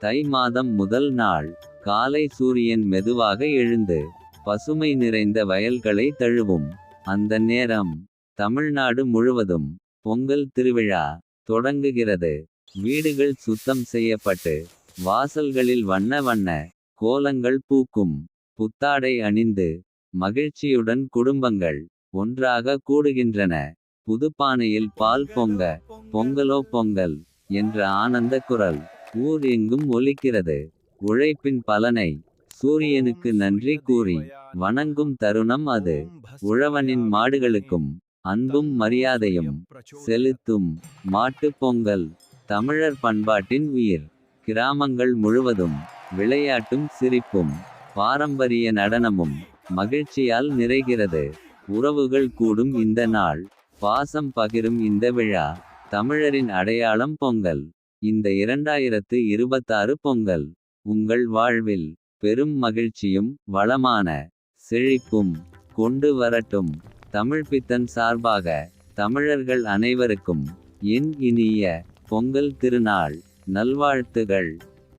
தை மாதம் முதல் நாள் காலை சூரியன் மெதுவாக எழுந்து பசுமை நிறைந்த வயல்களை தழுவும் அந்த நேரம் தமிழ்நாடு முழுவதும் பொங்கல் திருவிழா தொடங்குகிறது. வீடுகள் சுத்தம் செய்யப்பட்டு வாசல்களில் வண்ண வண்ண கோலங்கள் பூக்கும். புத்தாடை அணிந்து மகிழ்ச்சியுடன் குடும்பங்கள் ஒன்றாக கூடுகின்றன. புதுப்பானையில் பால் பொங்க பொங்கலோ பொங்கல் என்ற ஆனந்த குரல் ஊர் எங்கும் ஒலிக்கிறது. உழைப்பின் பலனை சூரியனுக்கு நன்றி கூறி வணங்கும் தருணம் அது. உழவனின் மாடுகளுக்கும் அன்பும் மரியாதையும் செலுத்தும் மாட்டுப் பொங்கல் தமிழர் பண்பாட்டின் உயிர். கிராமங்கள் முழுவதும் விளையாட்டும் சிரிப்பும் பாரம்பரிய நடனமும் மகிழ்ச்சியால் நிறைகிறது. உறவுகள் கூடும் இந்த நாள், பாசம் பகிரும் இந்த விழா, தமிழரின் அடையாளம் பொங்கல். இந்த 2026 பொங்கல் உங்கள் வாழ்வில் பெரும் மகிழ்ச்சியும் வளமான செழிப்பும் கொண்டு வரட்டும். தமிழ்ப்பித்தன் சார்பாக தமிழர்கள் அனைவருக்கும் என் இனிய பொங்கல் திருநாள் நல்வாழ்த்துகள்.